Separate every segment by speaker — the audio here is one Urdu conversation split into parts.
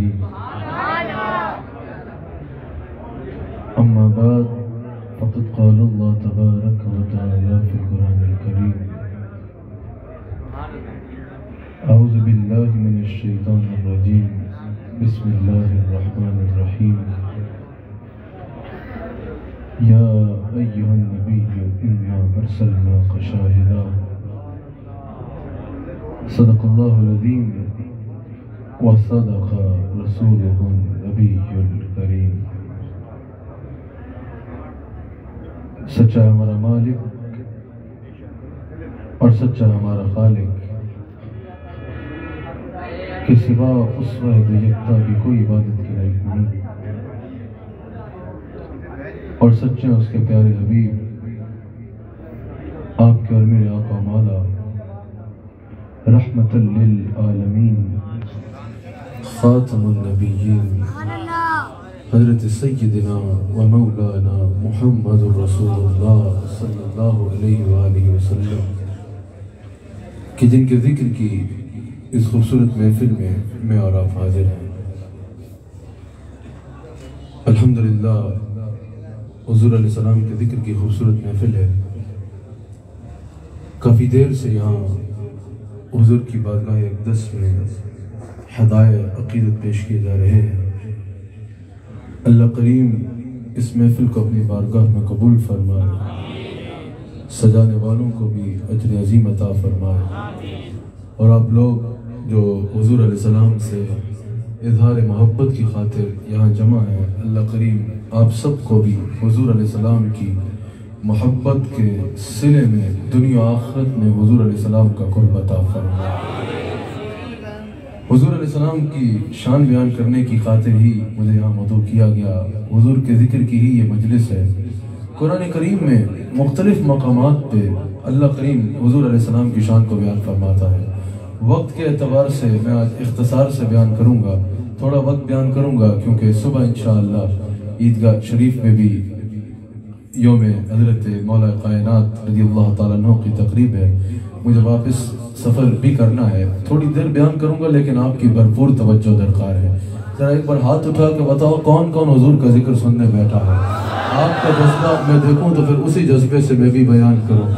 Speaker 1: الكريم. أما بعد فقد قال الله تبارك وتعالى في القرآن الكريم: أعوذ بالله من الشيطان الرجيم، بسم الله الرحمن الرحيم. يا أيها النبي إنا أرسلناك شاهدا. صدق الله العظيم وصدق رسوله النبي الكريم. سچا ہمارا مالک اور سچا ہمارا خالق کہ سوا اس واحد یکتا کی کوئی عبادت کی لائق نہیں، اور سچے اس کے پیارے حبیب آپ کے اور میرے آقا مولا رحمت للعالمین خاتم النبیین حضرت سیدنا و مولانا محمد رسول اللہ صلی اللہ علیہ وآلہ وسلم کہ جن کے ذکر کی اس خوبصورت محفل میں اور آپ حاضر ہیں. الحمدللہ حضور علیہ السلام کے ذکر کی خوبصورت محفل ہے. کافی دیر سے یہاں حضور کی بارگاہ اقدس میں ہدایہ عقیدت پیش کیے جا رہے ہیں. اللہ کریم اس محفل کو اپنی بارگاہ میں قبول فرمائے، سجانے والوں کو بھی اجر عظیم عطا فرمائے، اور آپ لوگ جو حضور علیہ السلام سے اظہار محبت کی خاطر یہاں جمع ہیں، اللہ کریم آپ سب کو بھی حضور علیہ السلام کی محبت کے صلے میں دنیا و آخرت میں حضور علیہ السلام کا قرب عطا فرمائے. حضور علیہ السلام کی شان بیان کرنے کی خاطر ہی مجھے یہاں مدعو کیا گیا. حضور کے ذکر کی ہی یہ مجلس ہے. قرآن کریم میں مختلف مقامات پہ اللہ کریم حضور علیہ السلام کی شان کو بیان فرماتا ہے. وقت کے اعتبار سے میں آج اختصار سے بیان کروں گا، تھوڑا وقت بیان کروں گا کیونکہ صبح انشاءاللہ عیدگاہ شریف میں بھی یوم حضرت مولا کائنات رضی اللہ تعالیٰ عنہ کی تقریب ہے. مجھے واپس سفر بھی کرنا ہے. تھوڑی دیر بیان کروں گا لیکن آپ کی بھرپور توجہ درکار ہے. ذرا ایک بار ہاتھ اٹھا کے بتاؤ کون کون حضور کا ذکر سننے بیٹھا ہے. آپ کا جذبہ میں دیکھوں تو پھر اسی جذبے سے میں بھی بیان کروں.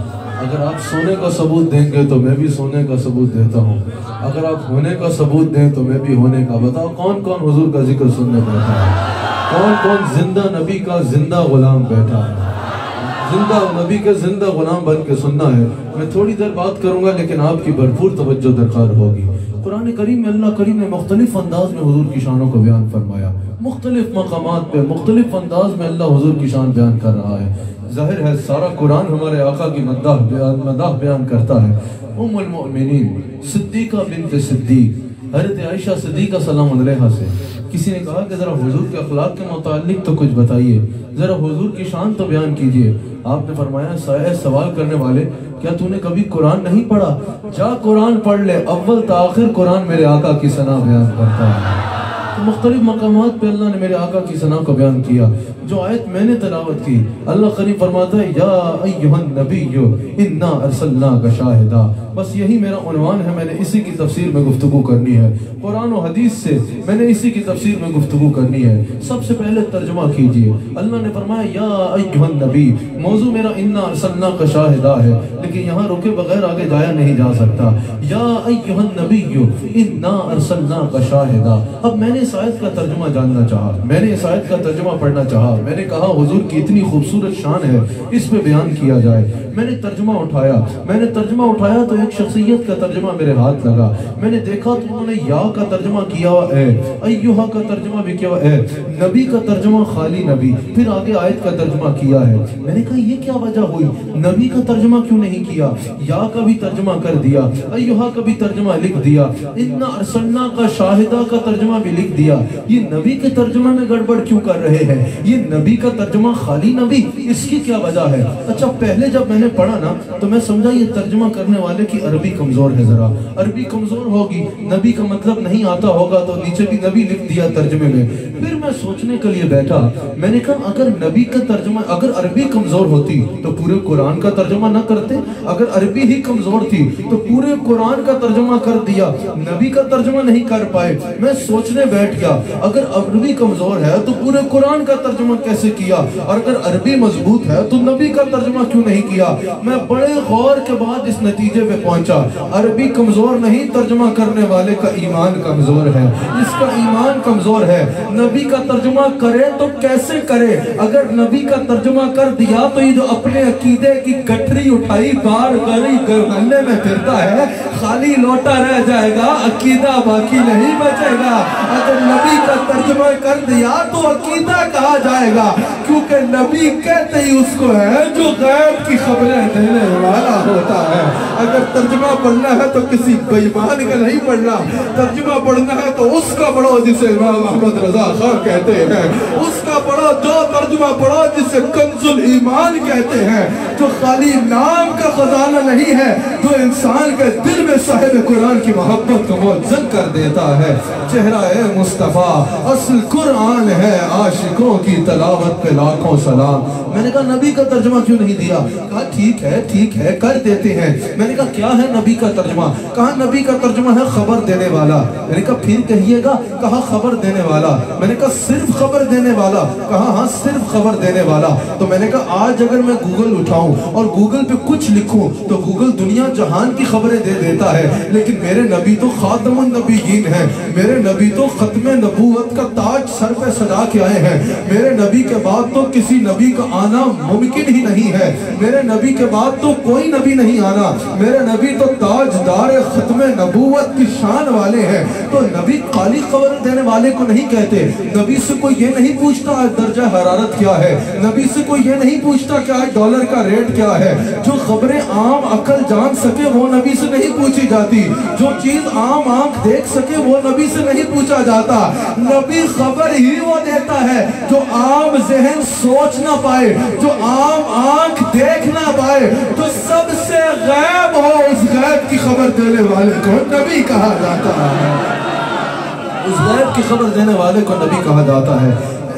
Speaker 1: اگر آپ سونے کا ثبوت دیں گے تو میں بھی سونے کا ثبوت دیتا ہوں. اگر آپ ہونے کا ثبوت دیں تو میں بھی ہونے کا. بتاؤ کون کون حضور کا ذکر سننے بیٹھا ہے؟ کون کون زندہ نبی کا زندہ غلام بیٹھا ہے؟ زندہ نبی کے زندہ غلام بن کے سننا ہے. میں تھوڑی دیر بات کروں گا لیکن آپ کی بھرپور توجہ درکار ہوگی. قرآن کریم میں اللہ کریم نے مختلف انداز میں حضور کی شانوں کو بیان فرمایا. مختلف مقامات پہ مختلف انداز میں اللہ حضور کی شان بیان کر رہا ہے. ظاہر ہے سارا قرآن ہمارے آقا کی مداح بیان کرتا ہے. ام المؤمنین صدیقہ بنت صدیق حضرت عائشہ صدیقہ سلام علیہا سے کسی نے کہا کہ ذرا حضور کے اخلاق کے متعلق تو کچھ بتائیے، ذرا حضور کی شان تو بیان کیجئے. آپ نے فرمایا سوال کرنے والے کیا تو نے کبھی قرآن نہیں پڑھا؟ جا قرآن پڑھ لے، اول تا آخر قرآن میرے آقا کی ثنا بیان کرتا ہے. تو مختلف مقامات پہ اللہ نے میرے آقا کی ثنا کو بیان کیا. جو آیت میں نے تلاوت کی اللہ کریم فرماتا ہے یا ایہا النبی انا ارسلناک شاہدا. بس یہی میرا عنوان ہے. میں نے اسی کی تفسیر میں گفتگو کرنی ہے. قرآن و حدیث سے میں نے اسی کی تفسیر میں گفتگو کرنی ہے. سب سے پہلے ترجمہ کیجئے. اللہ نے فرمایا یا ایہا النبی. موضوع میرا انا ارسلناک شاہدا ہے لیکن یہاں رکے بغیر آگے جایا نہیں جا سکتا. یا ایہا النبی انا ارسلناک شاہدا. اب میں نے اس آیت کا ترجمہ جاننا چاہا، میں نے اس آیت کا ترجمہ پڑھنا چاہا. میں نے کہا حضور کی اتنی خوبصورت شان ہے اس پہ بیان کیا جائے. میں نے ترجمہ اٹھایا تو ایک شخصیت کا ترجمہ میرے ہاتھ لگا. میں نے دیکھا تو انہوں نے یا کا ترجمہ کیا ہوا ہے، ایہا کا ترجمہ بھی کیا ہوا ہے، نبی کا ترجمہ خالی نبی، پھر آگے آیت کا ترجمہ کیا ہے. میں نے کہا یہ کیا وجہ ہوئی؟ نبی کا ترجمہ کیوں نہیں کیا؟ یا کا بھی ترجمہ کر دیا، ایہا کا بھی ترجمہ لکھ دیا، انا ارسلناک شاہدہ کا ترجمہ بھی لکھ دیا. یہ نبی کے ترجمہ میں گڑبڑ کیوں کر رہے ہیں؟ یہ نبی کا ترجمہ خالی نبی، اس کی کیا وجہ ہے؟ اچھا پہلے جب میں نے پڑھا نا تو میں سمجھا یہ ترجمہ کرنے والے کی عربی کمزور ہے. ذرا عربی کمزور ہوگی، نبی کا مطلب نہیں آتا ہوگا تو نیچے بھی نبی لکھ دیا ترجمے میں. پھر میں سوچنے کے لیے بیٹھا. میں نے کہا اگر نبی کا ترجمہ، اگر عربی کمزور ہوتی تو پورے قرآن کا ترجمہ نہ کرتے. اگر عربی ہی کمزور تھی تو پورے قرآن کا ترجمہ کر دیا، نبی کا ترجمہ نہیں کر پائے. میں سوچنے بیٹھا بیٹھ گیا؟ اگر عربی کمزور ہے تو پورے قرآن کا ترجمہ کیسے کیا؟ اور اگر عربی مضبوط ہے تو نبی کا ترجمہ کیوں نہیں کیا؟ میں بڑے غور کے بعد اس نتیجے پہ پہنچا، عربی کمزور نہیں، ترجمہ کرنے والے کا ایمان کمزور ہے، اس کا ایمان کمزور ہے۔ نبی کا ترجمہ کرے تو کیسے کرے؟ اگر نبی کا ترجمہ کر دیا تو یہ جو اپنے عقیدے کی گٹھری اٹھائی بار گلی گلے میں پھرتا ہے، خالی لوٹا رہ جائے گا، عقیدہ باقی نہیں بچے گا۔ اگر نبی کا ترجمہ کر دیا تو عقیدہ کہا جائے گا، کیونکہ نبی کہتے ہی اس کو ہے جو غیب کی خبریں دینے والا ہوتا ہے۔ اگر ترجمہ پڑھنا ہے تو کسی بیمان کا نہیں پڑھنا، ترجمہ پڑھنا ہے تو اس کا پڑھو جسے امام محمد رضا خان کہتے ہیں، اس کا پڑھو جو ترجمہ پڑھو جسے کنز الایمان کہتے ہیں، جو خالی نام کا خزانہ نہیں ہے، جو انسان کے دل میں صاحب قرآن کی محبت کو منزل کر دیتا ہے۔ چہرہ مصطفیٰ اصل قرآن ہے، عاشقوں کی تلاوت پہ لاکھوں سلام۔ میں نے کہا نبی کا ترجمہ کیوں نہیں دیا؟ کہا ٹھیک ہے کر دیتے ہیں۔ میں نے کہا کیا ہے نبی کا ترجمہ؟ کہا نبی کا ترجمہ ہے خبر دینے والا۔ میں نے کہا پھر کہیے گا؟ کہا خبر دینے والا۔ میں نے کہا صرف خبر دینے والا؟ کہا ہاں صرف خبر دینے والا۔ تو میں نے کہا آج اگر میں گوگل اٹھاؤں اور گوگل پہ کچھ لکھوں تو گوگل دنیا جہان کی خبریں دے دیتا ہے، لیکن میرے نبی تو خاتم النبیین ہیں، میرے نبی تو ختم نبوت کا تاج سر پہ سجا کے آئے ہیں، میرے نبی کے بعد تو کسی نبی کا آنا ممکن ہی نہیں ہے، میرے نبی کے بعد تو کوئی نبی نہیں آنا، میرے نبی تو تاجدار ختم نبوت کی شان والے ہیں۔ تو نبی خالی خبر دینے والے کو نہیں کہتے، نبی سے کوئی یہ نہیں پوچھتا آج درجہ حرارت کیا ہے، نبی سے کوئی یہ نہیں پوچھتا کہ آج ڈالر کا ریٹ کیا ہے۔ جو خبریں عام عقل جان سکے وہ نبی سے نہیں پوچھی جاتی، جو چیز عام آنکھ دیکھ سکے وہ نبی سے نہیں پوچھا جاتا۔ نبی خبر ہی وہ دیتا ہے جو عام ذہن سوچ نہ پائے، جو عام آنکھ دیکھ نہ پائے، جو سب سے غیب ہو، اس غیب کی خبر دینے والے کو نبی کہا جاتا ہے، اس غیب کی خبر دینے والے کو نبی کہا جاتا ہے۔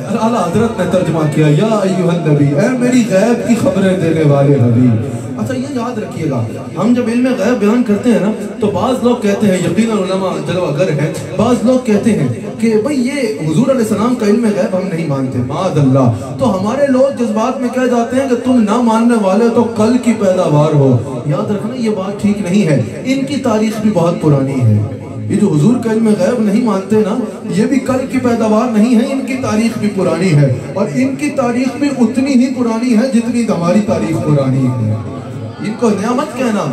Speaker 1: اعلیٰ حضرت نے ترجمہ کیا یا ایوہ النبی، اے میری غیب کی خبریں دینے والے حبیب۔ اچھا یہ یاد رکھیے گا، ہم جب علم غیب بیان کرتے ہیں نا تو بعض لوگ کہتے ہیں، یقیناً علماء جلوہ گر ہیں، بعض لوگ کہتے ہیں کہ بھئی یہ حضور علیہ السلام کا علم غیب ہم نہیں مانتے، معاذ اللہ۔ تو ہمارے لوگ جس بات میں کہہ جاتے ہیں کہ تم نہ ماننے والے تو کل کی پیداوار ہو۔ یاد رکھنا یہ بات ٹھیک نہیں ہے، ان کی تاریخ بھی بہت پرانی ہے۔ یہ جو حضور کا علم غیب نہیں مانتے نا، یہ بھی کل کی پیداوار نہیں ہے، ان کی تاریخ بھی پرانی ہے، اور ان کی تاریخ بھی اتنی ہی پرانی ہے جتنی ہماری تاریخ پرانی ہے۔ ان کو نعمت کہنا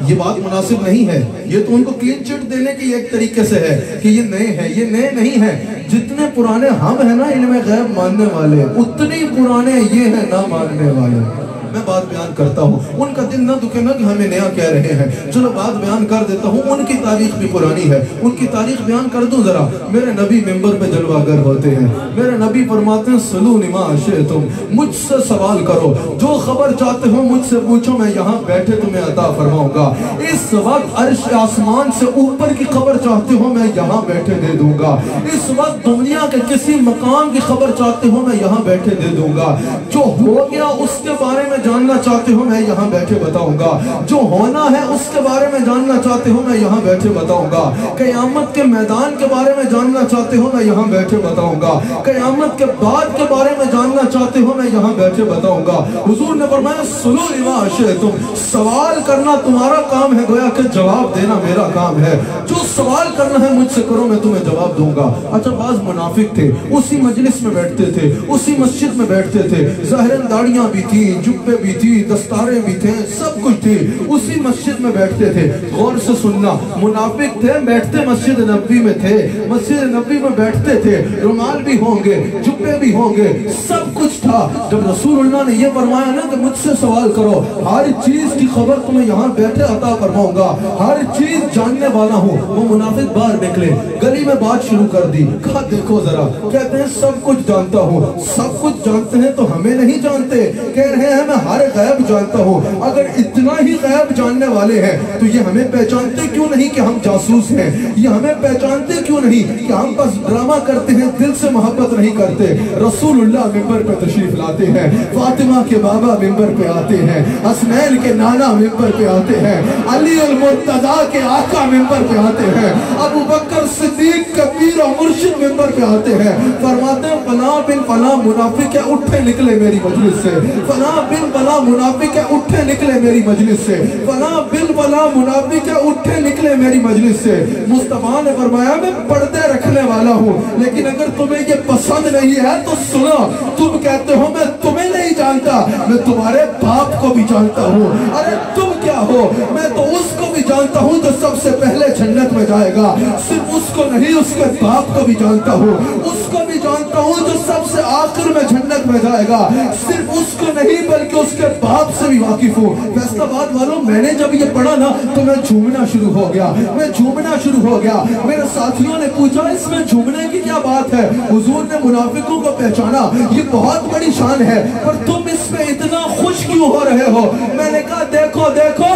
Speaker 1: یہ بات مناسب نہیں ہے، یہ تو ان کو کلین چٹ دینے کی ایک طریقے سے ہے کہ یہ نئے ہیں، یہ نئے نہیں ہیں۔ جتنے پرانے ہم ہیں نا علم غیب ماننے والے، اتنی پرانے یہ ہیں نہ ماننے والے۔ میں بات بیان کرتا ہوں، ان کا دل نہ دکھے نا کہ ہمیں نیا کہہ رہے ہیں، چلو بات بیان کر دیتا ہوں، ان کی تاریخ بھی پرانی ہے، ان کی تاریخ بیان کر دوں ذرا۔ میرے نبی ممبر پہ جلوہ گر ہوتے ہیں، میرے نبی فرماتے ہیں سلونی ما شئتم، مجھ سے سوال کرو، جو خبر چاہتے ہو مجھ سے پوچھو، میں یہاں بیٹھے تمہیں عطا فرماؤں گا۔ اس وقت عرش آسمان سے اوپر کی خبر چاہتے ہو میں یہاں بیٹھے دے دوں گا، اس وقت دنیا کے کسی مقام کی خبر چاہتے ہو میں یہاں بیٹھے دے دوں گا، جو ہو گیا اس کے بارے میں جاننا چاہتے ہو میں یہاں بیٹھے بتاؤں گا، جو ہونا ہے اس کے بارے میں جاننا چاہتے ہو میں یہاں بیٹھے بتاؤں گا، قیامت کے میدان کے بارے میں جاننا چاہتے ہو میں یہاں بیٹھے بتاؤں گا، قیامت کے بعد کے بارے میں جاننا چاہتے ہو میں یہاں بیٹھے بتاؤں گا۔ حضور نے فرمایا سلونی ما شئتم، سوال کرنا تمہارا کام ہے، گویا کہ جواب دینا میرا کام ہے، جو سوال کرنا ہے مجھ سے کرو میں تمہیں جواب دوں گا۔ اچھا بعض منافق تھے، اسی مجلس میں بیٹھتے تھے، اسی مسجد میں بیٹھتے تھے، ظاہراً داڑیاں بھی تھی، جبے بھی تھی، دستاریں بھی تھے، سب کچھ تھی، اسی مسجد میں بیٹھتے تھے۔ غور سے سننا، منافق تھے، بیٹھتے مسجد نبوی میں تھے، مسجد نبوی میں بیٹھتے تھے، رومال بھی ہوں گے، جبے بھی ہوں گے، سب کچھ تھا۔ جب رسول اللہ نے یہ فرمایا نا کہ مجھ سے سوال کرو، ہر چیز کی خبر تمہیں یہاں بیٹھے عطا فرماؤں گا، ہر چیز جاننے والا ہوں، وہ منافق باہر نکلے، گلی میں بات شروع کر دی، کہا دیکھو ذرا، کہتے ہیں سب کچھ جانتا ہوں، سب کچھ جانتے ہیں تو ہمیں نہیں جانتے، کہہ رہے ہیں میں ہر غیب جانتا ہوں۔ اگر اتنا ہی غیب جاننے والے ہیں تو یہ ہمیں پہچانتے کیوں نہیں کہ ہم جاسوس ہیں؟ یہ ہمیں پہچانتے کیوں نہیں کہ ہم بس ڈرامہ کرتے ہیں، دل سے محبت نہیں کرتے؟ رسول اللہ ممبر پہ تشریف لاتے ہیں، فاطمہ کے بابا ممبر پہ آتے ہیں، حسنین کے نانا ممبر پہ آتے ہیں، علی المرتضیٰ کے آقا ممبر پہ آتے ہیں، ابو بکر صدیق کبیر و مرشد ممبر پہ آتے ہیں، فرماتے ہیں فلاں بن فلاں منافق ہے، اٹھے نکلے میری مجلس سے، فلاں بن فلاں منافق ہے، اٹھے نکلے میری مجلس سے، فلاں بن فلاں منافق ہے، اٹھے نکلے میری مجلس سے۔ مصطفیٰ نے فرمایا میں پردے رکھنے والا ہوں، لیکن اگر تمہیں یہ پسند نہیں ہے تو سنو، تم کہتے ہو میں تمہیں نہیں جانتا، میں تمہارے باپ کو بھی جانتا ہوں۔ ارے تم کیا ہو؟ میں تو اس کو بھی جانتا ہوں جو سب سے پہلے جنت میں جائے گا، صرف اس کو نہیں اس کے باپ کو بھی جانتا ہوں، اس کو بھی جانتا ہوں جو سب سے آخر میں جنت میں جائے گا، صرف اس کو نہیں بلکہ اس کے باپ سے بھی واقف ہوں۔ فیصلہ باد والوں، میں نے جب یہ پڑھا نا تو میں جھومنا شروع ہو گیا، میں جھومنا شروع ہو گیا۔ میرے ساتھیوں نے پوچھا اس میں جھومنے کی کیا بات ہے؟ حضور نے منافقوں کو پہچانا، یہ بہت بڑی شان ہے، پر تم اس میں اتنا خوش کیوں ہو رہے ہو؟ میں نے کہا دیکھو دیکھو،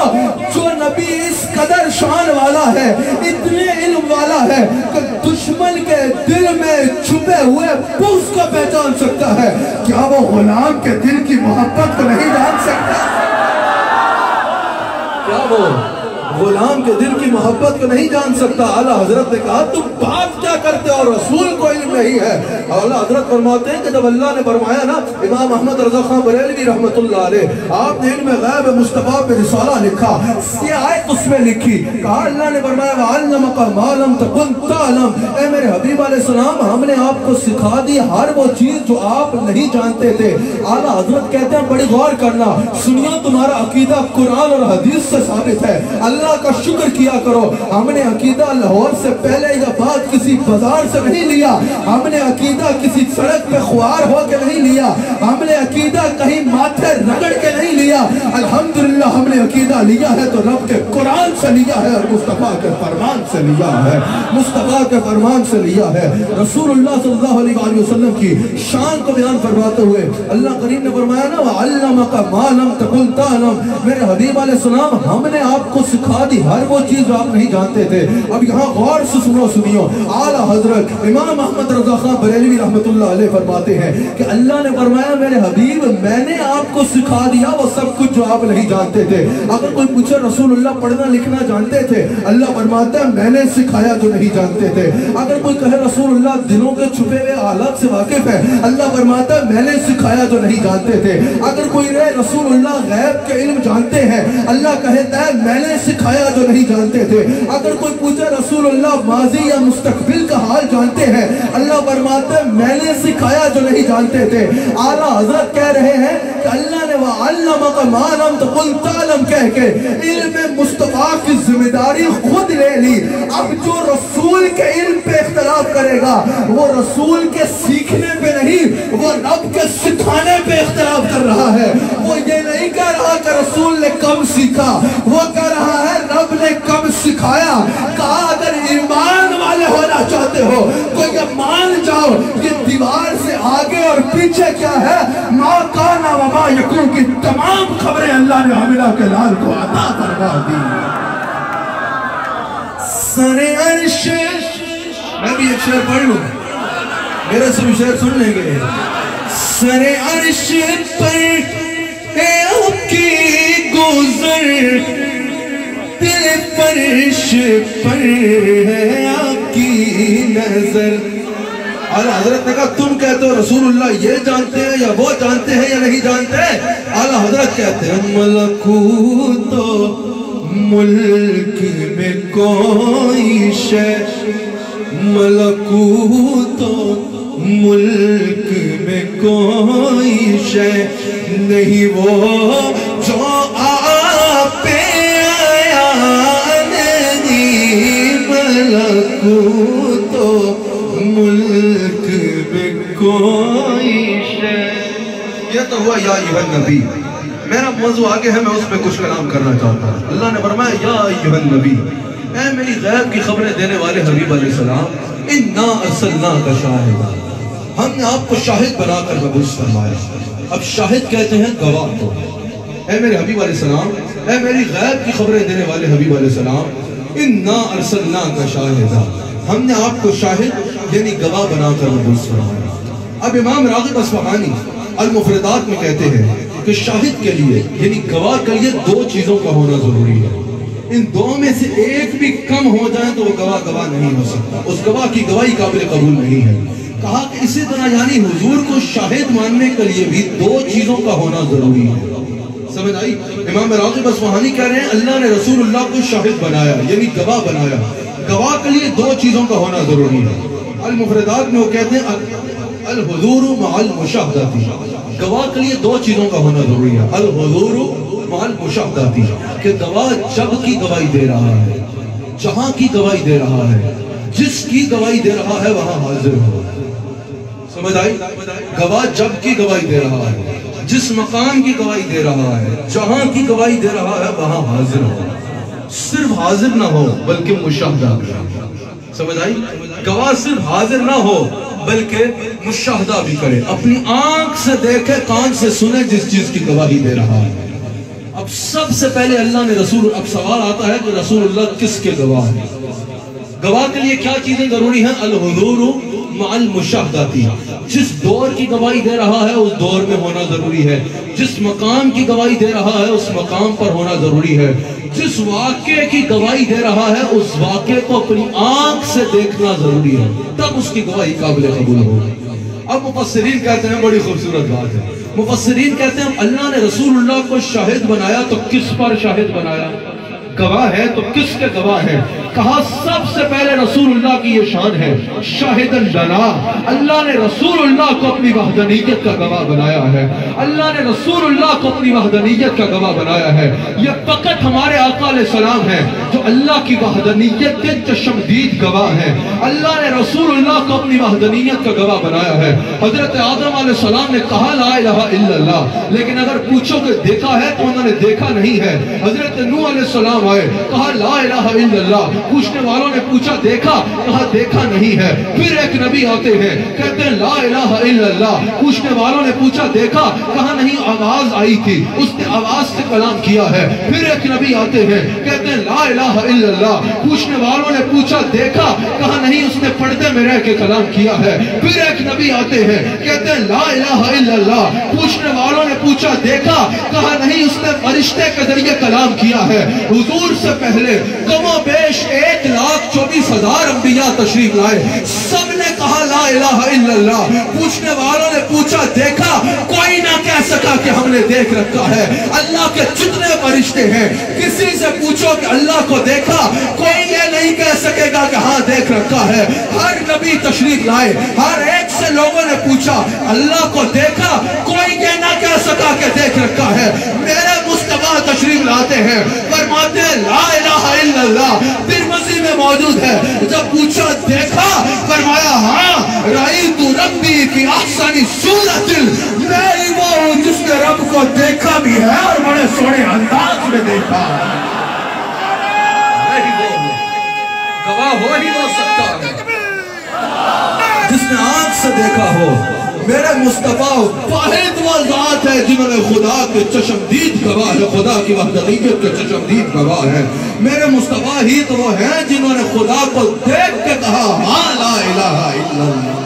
Speaker 1: جو نبی اس قدر شان والا ہے، اتنے علم والا ہے کہ دشمن کے دل میں چھپے ہوئے بغض کو پہچان سکتا ہے، کیا وہ غلام کے دل کی محبت کو نہیں جان سکتا؟ کیا وہ غلام کے دل کی محبت کو نہیں جان سکتا؟ اعلیٰ حضرت نے کہا تم بات کیا کرتے ہو، رسول کو علم نہیں ہے؟ اعلیٰ حضرت فرماتے ہیں کہ جب اللہ نے فرمایا نا، امام احمد رضا خان بریلوی رحمت اللہ علیہ، آپ نے علم غیب مصطفیٰ پہ رسالہ لکھا، یہ آیت اس میں لکھی، کہا اللہ نے فرمایا وَعَلَّمَكَ مَا لَمْ تَكُنْ تَعْلَمْ، اے میرے حبیب علیہ السلام ہم نے آپ کو سکھا دی ہر وہ چیز جو آپ نہیں جانتے تھے۔ اعلیٰ حضرت کہتے ہیں بڑی غور کرنا، سنیو تمہارا عقیدہ قرآن اور حدیث سے ثابت ہے، اللہ کا شکر کیا کرو، ہم نے عقیدہ لاہور سے پہلے یا بعد کسی بازار سے نہیں لیا، ہم نے عقیدہ کسی سڑک پہ خوار ہو کے نہیں لیا، ہم نے عقیدہ کہیں ماتھے رگڑ کے نہیں لیا، الحمدللہ ہم نے عقیدہ لیا ہے تو رب کے قرآن سے لیا ہے اور مصطفیٰ کے فرمان سے لیا ہے، مصطفیٰ کے فرمان سے لیا ہے۔ رسول اللہ صلی اللہ علیہ وآلہ وسلم کی شان کو بیان فرماتے ہوئے اللہ کریم نے فرمایا نا وَعَلَّمَكَ مَا لَمْ تَكُنْ تَعْلَمْ، میرے حبیب علیہ السلام ہم نے آپ کو سکھا دی ہر وہ چیز جو آپ نہیں جانتے تھے۔ اب یہاں غور سے سنیو، اعلیٰ حضرت امام احمد رضا خان بریلوی رحمت اللہ علیہ فرماتے ہیں کہ اللہ نے فرمایا میرے حبیب میں نے آپ کو سکھا دیا وہ سب کچھ جو آپ نہیں جانتے تھے۔ اگر کوئی پوچھے رسول اللہ پڑھنا لکھنا جانتے تھے؟ اللہ فرماتا ہے میں نے سکھایا جو نہیں جانتے تھے۔ اگر کوئی کہے رسول اللہ دلوں کے چھپے ہوئے حالات سے واقف ہے، اللہ فرماتا ہے میں نے سکھایا جو نہیں جانتے تھے۔ اگر کوئی رہے رسول اللہ غیب کے علم جانتے ہیں، اللہ کہتا ہے میں نے سکھایا جو نہیں جانتے تھے۔ اگر کوئی پوچھے رسول اللہ ماضی یا مستقبل کا حال جانتے ہیں، اللہ فرماتا ہے میں نے سکھایا جو نہیں جانتے تھے۔ اعلیٰ حضرت کہہ رہے ہیں کہ اللہ نے وَعَلَّمَكَ مَا لَمْ تَكُنْ تَعْلَمْ کہہ کے علم مصطفیٰ کی ذمہ داری خود لے لی۔ اب جو رسول کے علم پہ اختلاف کرے گا وہ رسول کے سیکھنے پہ نہیں، وہ رب کے سکھانے پہ اختلاف کر رہا ہے۔ وہ یہ نہیں کہہ رہا کہ رسول نے کم سیکھا، وہ کہہ رہا ہے رب نے کم سکھایا۔ کہا اگر ایمان والے ہونا چاہتے ہو تو یہ مان جاؤ یہ دیوار سے آگے اور پیچھے کیا ہے، ما کانا وما یکون کی تمام خبریں اللہ نے حاملہ کے لال کو عطا فرما دی۔ سر عرش، میں بھی ایک شعر پڑھ لوں، میرے سے بھی شعر سن لیں گے۔ سر عرش پر اے آپ کی گزر، دل فرش پر ہے آپ کی نظر۔ اعلیٰ حضرت نے کہا تم کہتے ہو رسول اللہ یہ جانتے ہیں یا وہ جانتے ہیں یا نہیں جانتے؟ اعلیٰ حضرت کہتے ہیں ملکوت و ملک میں کوئی شے، ملکوت و ملک میں کوئی شے نہیں وہ جو آپ پہ آیا نہیں، ملکوت و ملک میں کوئی شے۔ یہ تو ہوا یا ایھا النبی، میرا موضوع آگے ہے، میں اس پہ کچھ کلام کرنا چاہتا ہوں۔ اللہ نے فرمایا یا ایھا النبی، اے میری غیب کی خبریں دینے والے حبیب علیہ السلام، انا ارسلناک شاہدا، ہم نے آپ کو شاہد بنا کر مبعوث فرمایا۔ اب شاہد کہتے ہیں گواہ کو. اے میرے حبیب علیہ السلام، اے میری غیب کی خبریں دینے والے حبیب علیہ السلام، اِنَّا أَرْسَلْنَاكَ شَاهِدًا، ہم نے آپ کو شاہد یعنی گواہ بنا کر مبعوث فرمایا. اب امام راغب اصفہانی المفردات میں کہتے ہیں کہ شاہد کے لیے یعنی گواہ کے لیے دو چیزوں کا ہونا ضروری ہے. ان دو میں سے ایک بھی کم ہو جائے تو وہ گواہ نہیں ہو سکتا، اس گواہ کی گواہی قابل قبول نہیں ہے. کہا کہ اسی طرح یعنی حضور کو شاہد ماننے کے لیے بھی دو چیزوں کا ہونا ضروری ہے. سمجھ آئی؟ امام راغب اصفہانی کہہ رہے ہیں اللہ نے رسول اللہ کو شاہد بنایا یعنی گواہ بنایا. گواہ کے لیے دو چیزوں کا ہونا ضروری ہے. المفردات میں وہ کہتے ہیں الحضور مع المشاہداتی، گواہ کے لیے دو چیزوں کا ہونا ضروری ہے. الحضور مع المشاہداتی، کہ گواہ جب کی گواہی دے رہا ہے، جہاں کی گواہی دے رہا ہے، جس کی گواہی دے رہا ہے وہاں حاضر ہو. سمجھ آئی؟ گواہ جب کی گواہی دے رہا ہے، جس مقام کی گواہی دے رہا ہے، جہاں کی گواہی دے رہا ہے وہاں حاضر ہو. صرف حاضر نہ ہو بلکہ مشاہدہ کرے. سمجھ آئی؟ گواہ صرف حاضر نہ ہو بلکہ مشاہدہ بھی کرے، اپنی آنکھ سے دیکھے، کان سے سنے جس چیز کی گواہی دے رہا ہے. اب سب سے پہلے اللہ نے رسول، اب سوال آتا ہے کہ رسول اللہ کس کے گواہ ہیں؟ گواہ کے لیے کیا چیزیں ضروری ہیں؟ الحضور مع المشاہداتی، جس دور کی گواہی دے رہا ہے اس دور میں ہونا ضروری ہے، جس مقام کی گواہی دے رہا ہے اس مقام پر ہونا ضروری ہے، جس واقعے کی گواہی دے رہا ہے اس واقعے کو اپنی آنکھ سے دیکھنا ضروری ہے، تب اس کی گواہی قابل قبول ہوگی. اب مفسرین کہتے ہیں بڑی خوبصورت بات ہے. مفسرین کہتے ہیں اللہ نے رسول اللہ کو شاہد بنایا تو کس پر شاہد بنایا؟ گواہ ہے تو کس کے گواہ ہے؟ کہا سب سے پہلے رسول اللہ کی یہ شان ہے شاہد اللہ، اللہ نے رسول اللہ کو اپنی وحدانیت کا گواہ بنایا ہے. اللہ نے رسول اللہ کو اپنی وحدانیت کا گواہ بنایا ہے. یہ فقط ہمارے آقا علیہ السلام ہیں جو اللہ کی وحدانیت کے چشمدید گواہ ہیں. اللہ نے رسول اللہ کو اپنی وحدانیت کا گواہ بنایا ہے. حضرت آدم علیہ السلام نے کہا لا الہ الا اللہ، لیکن اگر پوچھو کہ دیکھا ہے تو انہوں نے دیکھا نہیں ہے. حضرت نوح علیہ السلام آئے، کہا لا الہ الا اللہ، پوچھنے والوں نے پوچھا دیکھا؟ کہا دیکھا نہیں ہے. پھر ایک نبی آتے ہیں کہتے ہیں لا الہ الا اللہ، پوچھنے والوں نے پوچھا دیکھا؟ کہا نہیں، آواز آئی تھی، اس نے آواز سے کلام کیا ہے. پھر ایک نبی آتے ہیں کہتے ہیں لا الہ الا اللہ، پوچھنے والوں نے پوچھا دیکھا؟ کہا نہیں، اس نے پردے میں رہ کے کلام کیا ہے. پھر ایک نبی آتے ہیں کہتے ہیں لا الہ الا اللہ، پوچھنے والوں نے پوچھا دیکھا؟ کہا نہیں، اس نے فرشتے کے ذریعے کلام کیا ہے. حضور سے پہلے کم و بیش 1,24,000 انبیاء تشریف لائے، سب نے کہا لا الہ الا اللہ. پوچھنے والوں نے پوچھا دیکھا؟ کوئی نہ کہہ سکا کہ ہم نے دیکھ رکھا ہے. اللہ کے جتنے فرشتے ہیں کسی سے پوچھو کہ اللہ کو دیکھا، کوئی یہ نہیں کہہ سکے گا کہ ہاں دیکھ رکھا ہے. ہر نبی تشریف لائے، ہر ایک سے لوگوں نے پوچھا اللہ کو دیکھا، کوئی یہ نہ کہہ سکا کہ دیکھ رکھا ہے. میرے مصطفیٰ تشریف لاتے ہیں، فرماتے ہیں لا الہ الا اللہ. ترمذی میں موجود ہے، جب پوچھا دیکھا؟ فرمایا ہاں، رأیت ربی فی احسن صورت، میں وہ ہوں جس نے رب کو دیکھا بھی ہے اور بڑے سونے انداز میں دیکھا. گواہ ہو ہی ہو سکتا ہے جس نے آنکھ سے دیکھا ہو. میرے مصطفیٰ واحد وہ ذات ہے جنہوں نے خدا کے چشمدید گواہ ہے، خدا کی وحدانیت کے چشمدید گواہ ہے. میرے مصطفیٰ ہی تو وہ ہیں جنہوں نے خدا کو دیکھ کے کہا ہاں لا الہ الا اللہ،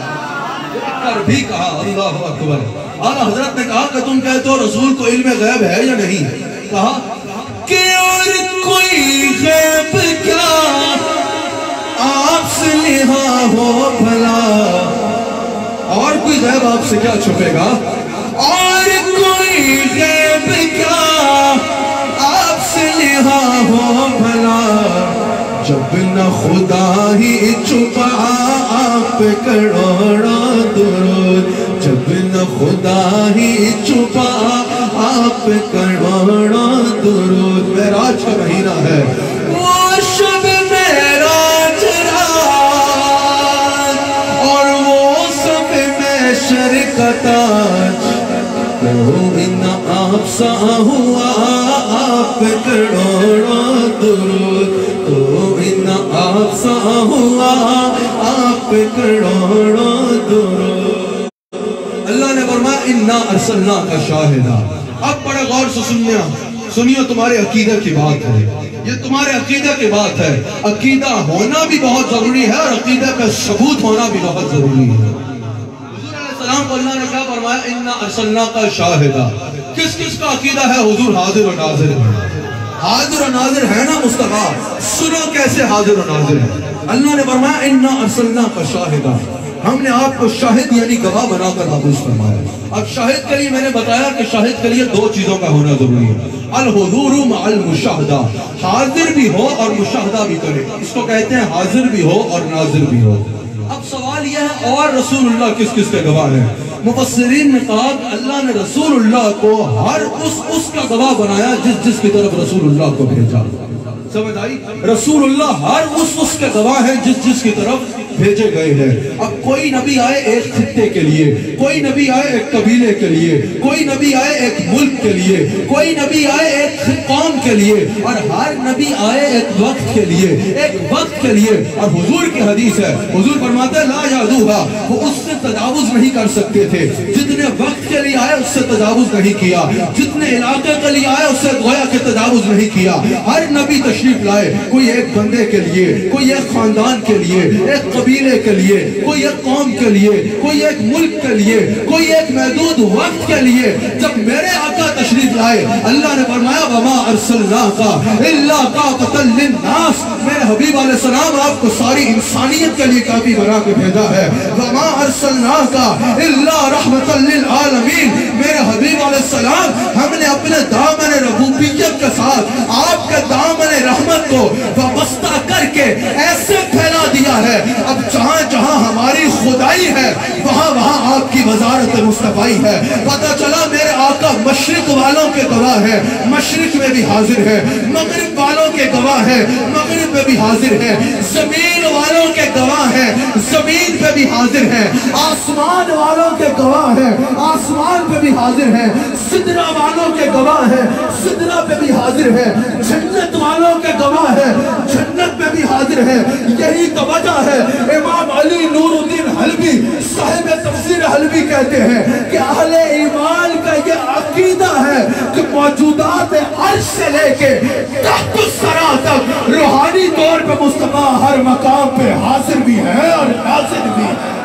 Speaker 1: دیکھ کر بھی کہا اللہ اکبر. اعلیٰ حضرت نے کہا کہ تم کہتے ہو رسول کو علم غیب ہے یا نہیں؟ کہا کہ اور کوئی غیب کیا آپ سے لہا ہو بھلا، اور کوئی غیب آپ سے کیا چھپے گا؟ اور کوئی غیب کیا آپ سے لہا ہو بھلا، جب نہ خدا ہی چھپا آپ کروڑا درود، جب نہ خدا ہی چھپا آپ کروڑا درود. معراج کا مہینہ ہے، وہ شب معراج رات اور وہ سب میں شرکت آج، کوئی نہ آپ سا ہوا آپ کروڑا درود، کوئی نہ آپ سا ہوا آپ کروڑا درود. اللہ نے فرمایا
Speaker 2: انا ارسلناک شاہدا. اب بڑے غور سے سنیے تمہارے عقیدہ کی بات ہے، یہ تمہارے عقیدہ کی بات ہے. عقیدہ ہونا بھی بہت ضروری ہے اور عقیدہ پہ ثبوت ہونا بھی بہت ضروری ہے. حضور علیہ السلام کو اللہ نے کیا فرمایا؟ انا ارسلناک شاہدا. کس کس کا عقیدہ ہے حضور حاضر و ناظر ہے؟ حاضر و ناظر ہے نا مصطفیٰ؟ سنو کیسے حاضر و ناظر ہے. اللہ نے فرمایا انا ارسلناک شاہدا، ہم نے آپ کو شاہد یعنی گواہ بنا کر مبعوث فرمایا. اب شاہد کے لیے میں نے بتایا کہ شاہد کے لیے دو چیزوں کا ہونا ضروری ہے. الحضور مع المشاہدہ، حاضر بھی ہو اور مشاہدہ بھی کرے. اس کو کہتے ہیں حاضر بھی ہو اور ناظر بھی ہو. اب سوال یہ ہے اور رسول اللہ کس کس کے گواہ ہیں؟ مفسرین نے کہا کہ اللہ نے رسول اللہ کو ہر اس کا گواہ بنایا جس کی طرف رسول اللہ کو بھیجا. سمجھ آئی؟ رسول اللہ ہر اس کے گواہ ہیں جس کی طرف بھیجے گئے ہیں. اب کوئی نبی آئے ایک خطے کے لیے، کوئی نبی آئے ایک قبیلے کے لیے، کوئی نبی آئے ایک ملک کے لیے، کوئی نبی آئے ایک قوم کے لیے، اور ہر نبی آئے ایک وقت کے لیے، ایک وقت کے لیے. اور حضور کی حدیث ہے، حضور فرماتے ہیں لا یعدوہا، وہ اس سے تجاوز نہیں کر سکتے تھے. جتنے وقت کے لیے آئے اس سے تجاوز نہیں کیا، جتنے علاقے کے لیے آئے اس سے گویا کہ تجاوز نہیں کیا. ہر نبی تشریف لائے، کوئی ایک بندے کے لیے، کوئی ایک خاندان کے لیے، ایک قبیلے کے لیے، کوئی ایک قوم کے لیے، کوئی ایک ملک کے لیے، کوئی ایک محدود وقت کے لیے. جب میرے آقا تشریف لائے اللہ نے فرمایا وما ارسلناک الا کافۃ للناس، میرے حبیب علیہ السلام آپ کو ساری انسانیت کے لیے کافی بنا کے بھیجا ہے. وما ارسلناک الا رحمۃ للعالمین، میرے حبیب علیہ السلام ہم نے اپنے دامن ربوبیت کے ساتھ آپ کے دامن رحمت کو وابستہ کر کے ایسے پھیلا دیا ہے. اب جہاں جہاں ہماری خدائی ہے وہاں وہاں آپ کی وزارت مصطفی ہے. پتہ چلا میرے آقا مشرق والوں کے گواہ ہے، مشرق میں بھی حاضر ہے، مغرب والوں کے گواہ ہے، مغرب میں بھی حاضر ہے، زمین والوں کے گواہ ہے، زمین پہ بھی حاضر ہے، آسمان والوں کے گواہ ہے، آسمان پہ بھی حاضر ہے، سدرہ والوں کے گواہ ہے، سدرہ پہ بھی حاضر ہے، جنت والوں کے گواہ ہے، جنت پہ بھی حاضر ہے. یہی تو وجہ ہے امام علی نور الدین حلبی صاحب تفسیر حلبی کہتے ہیں کہ اہل ایمان کا یہ عقیدہ ہے کہ موجودات عرش سے لے کے تحت الثری تک روحانی طور پہ مصطفیٰ ہر مقام پہ حاضر بھی ہے اور ناظر بھی ہے.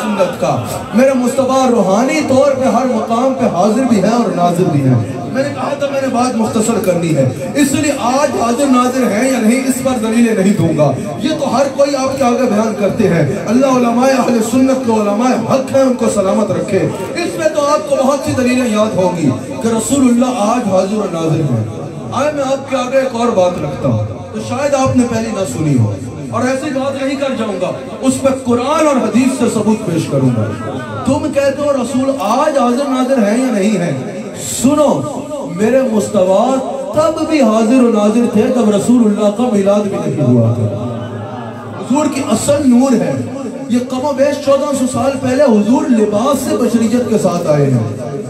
Speaker 2: سنت کا میرے مصطفیٰ روحانی طور پہ ہر مقام پہ حاضر بھی ہے اور ناظر بھی ہے. میں نے کہا تھا میں نے بات مختصر کرنی ہے، اس لیے آج حاضر ناظر ہیں یا نہیں اس پر دلیلیں نہیں دوں گا. یہ تو ہر کوئی آپ کے آگے بیان کرتے ہیں. اللہ علماء اہل سنت کو علماء حق ہیں، ان کو سلامت رکھے. اس میں تو آپ کو بہت سی دلیلیں یاد ہوگی کہ رسول اللہ آج حاضر و ناظر ہیں. آئے میں آپ کے آگے ایک اور بات رکھتا ہوں تو شاید آپ نے پہلی نہ سنی ہو، اور ایسی بات نہیں کر جاؤں گا، اس پہ قرآن اور حدیث سے ثبوت پیش کروں گا. تم کہتے ہو رسول آج حاضر ناظر ہیں یا نہیں ہیں؟ سنو، میرے مصطفیٰ تب بھی حاضر و ناظر تھے جب رسول اللہ کا میلاد بھی نہیں ہوا تھا. حضور کی اصل نور ہے. یہ کم و بیش 1400 سال پہلے حضور لباس سے بشریت کے ساتھ آئے ہیں،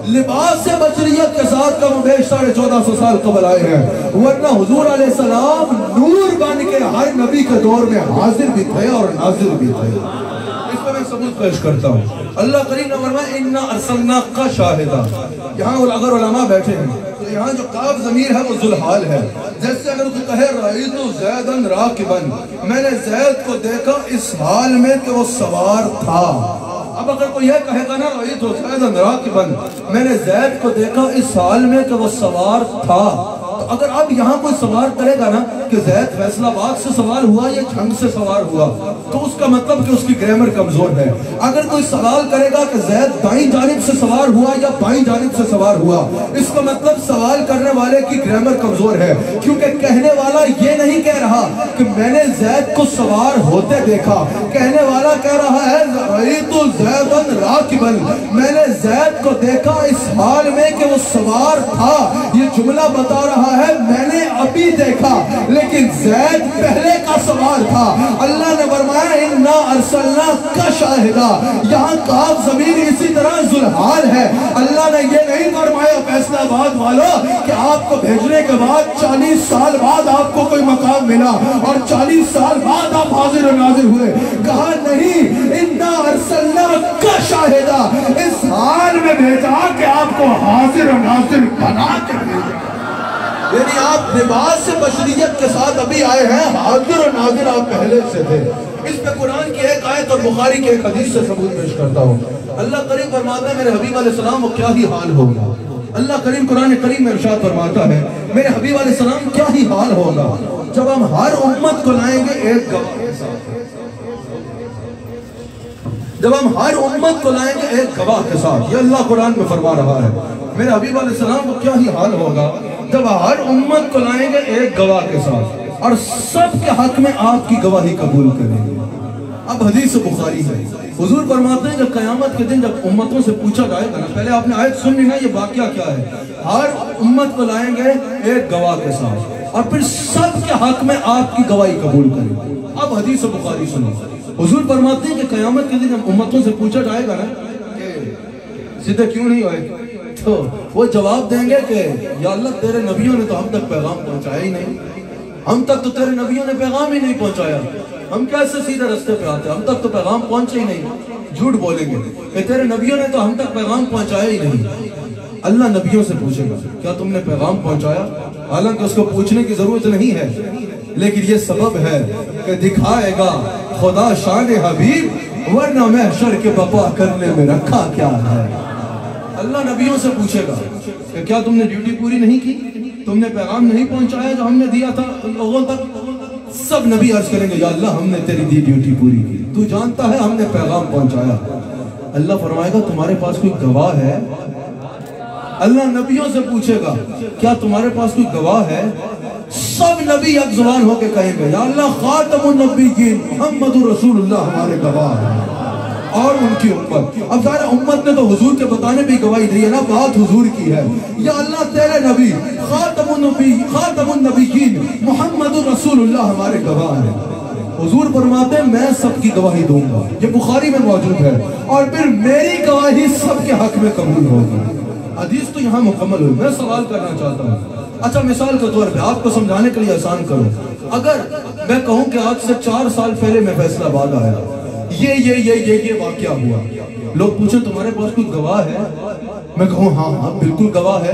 Speaker 2: لباس سے بشریت کے ساتھ کم و بیش 1450 سال قبل آئے ہیں. ورنہ حضور علیہ السلام نور بن کے ہر نبی کے دور میں حاضر بھی تھے اور ناظر بھی تھے. اس پر میں ثبوت پیش کرتا ہوں. اللہ کریم نے فرمایا انا ارسلناک شاہدا. یہاں اگر علماء بیٹھے ہیں تو یہاں جو کاف ضمیر ہے وہ ذوالحال ہے. جیسے اگر کوئی کہے رأیت زیدن راکبا، میں نے زید کو دیکھا اس حال میں کہ وہ سوار تھا. اب اگر کوئی یہ کہے گا نا رأیت زیدن راکبا، میں نے زید کو دیکھا اس حال میں کہ وہ سوار تھا، تو اگر اب یہاں کوئی سوار کرے گا نا کہ زید فیصل آباد سے سوار ہوا یا جھنگ سے سوار ہوا، تو اس کا مطلب کہ اس کی گرامر کمزور ہے. اگر کوئی سوال کرے گا کہ زید دائیں جانب سے سوار ہوا یا بائیں جانب سے سوار ہوا، اس کا مطلب سوال کرنے والے کی گرامر کمزور ہے. کیونکہ کہنے والا یہ نہیں کہہ رہا کہ میں نے زید کو سوار ہوتے دیکھا، کہنے والا کہہ رہا ہے رأیت زیدن راکبا، میں نے زید کو دیکھا اس حال میں کہ وہ سوار تھا. یہ جملہ بتا رہا ہے میں نے ابھی دیکھا لیکن زید پہلے کا سوار تھا. اللہ نے فرمایا انا ارسلناک شاہدا. یہاں کاف ضمیر اسی طرح ذوالحال ہے. اللہ نے یہ نہیں فرمایا فیصل آباد والوں کہ آپ کو بھیجنے کے بعد 40 سال بعد آپ کو کوئی مقام ملا اور 40 سال بعد آپ حاضر و ناظر ہوئے. کہا نہیں انا ارسلناک
Speaker 3: آپ کو حاضر و ناظر بنا کے بھیجا۔
Speaker 2: یعنی آپ لباس سے بشریت کے ساتھ ابھی آئے ہیں، حاضر و ناظر آپ پہلے سے تھے۔ اس پہ قرآن کی ایک آیت اور بخاری کی ایک حدیث سے ثبوت پیش کرتا ہوں۔ اللہ کریم فرماتا ہے میرے حبیب علیہ السلام وہ کیا ہی حال ہوگا۔ اللہ کریم قرآن کریم میں ارشاد فرماتا ہے میرے حبیب علیہ السلام کیا ہی حال ہوگا جب ہم ہر امت کو لائیں گے ایک گواہ کے ساتھ، جب ہم ہر امت کو لائیں گے ایک گواہ کے ساتھ۔ یہ اللہ قرآن میں فرما رہا ہے میرے حبیب علیہ السلام کو کیا ہی حال ہوگا جب ہر امت کو لائیں گے ایک گواہ کے ساتھ اور سب کے حق میں آپ کی گواہی قبول کریں گے۔ اب حدیث بخاری ہے، حضور فرماتے ہیں جب قیامت کے دن جب امتوں سے پوچھا جائے گا نا، پہلے آپ نے آیت سن لی نا، یہ واقعہ کیا ہے؟ ہر امت کو لائیں گے ایک گواہ کے ساتھ اور پھر سب کے حق میں آپ کی گواہی قبول کریں گے۔ اب حدیث بخاری سنو، حضور فرماتے ہیں کہ قیامت کے دن جب امتوں سے پوچھا جائے گا نا کہ سیدھے کیوں نہیں ہوئے، تو وہ جواب دیں گے کہ یا اللہ تیرے نبیوں نے تو ہم تک پیغام پہنچایا ہی نہیں، ہم تک تو تیرے نبیوں نے پیغام ہی نہیں پہنچایا، ہم کیسے سیدھے رستے پہ آتے، ہم تک تو پیغام پہنچے ہی نہیں۔ جھوٹ بولیں گے کہ تیرے نبیوں نے تو ہم تک پیغام پہنچایا ہی نہیں۔ اللہ نبیوں سے پوچھے گا کیا تم نے پیغام پہنچایا؟ حالانکہ اس کو پوچھنے کی ضرورت نہیں ہے، لیکن یہ سبب ہے کہ دکھائے گا خدا شان حبیب ورنہ محشر کے بپا کرنے میں رکھا کیا ہے۔ اللہ نبیوں سے پوچھے گا کہ کیا تم نے ڈیوٹی پوری نہیں کی، تم نے پیغام نہیں پہنچایا جو ہم نے دیا تھا لوگوں تک؟ سب نبی عرض کریں گے یا اللہ ہم نے تیری دی ڈیوٹی پوری کی، تو جانتا ہے ہم نے پیغام پہنچایا۔ اللہ فرمائے گا تمہارے پاس کوئی گواہ ہے؟ اللہ نبیوں سے پوچھے گا کیا تمہارے پاس کوئی گواہ ہے؟ سب نبی یک زبان ہو کے کہیں گے یا اللہ خاتم النبیین محمد رسول اللہ ہمارے گواہ ہیں اور ان کی امت۔ اب ظاہر امت نے تو حضور کے بتانے بھی گواہی دی ہے نا، بات حضور کی ہے، یا اللہ تیرے نبی خاتم النبیین محمد رسول اللہ ہمارے گواہ ہیں۔ حضور فرماتے ہیں میں سب کی گواہی دوں گا، یہ بخاری میں موجود ہے، اور پھر میری گواہی سب کے حق میں قبول ہوگی۔ حدیث تو یہاں مکمل ہوئی، میں سوال کرنا چاہتا ہوں۔ اچھا مثال کے طور پہ آپ کو سمجھانے کے لیے آسان کرو، اگر میں کہوں کہ آج سے 4 سال پہلے میں فیصل آباد آیا، یہ واقعہ ہوا، لوگ پوچھیں تمہارے پاس کوئی گواہ ہے؟ میں کہوں ہاں بالکل گواہ ہے۔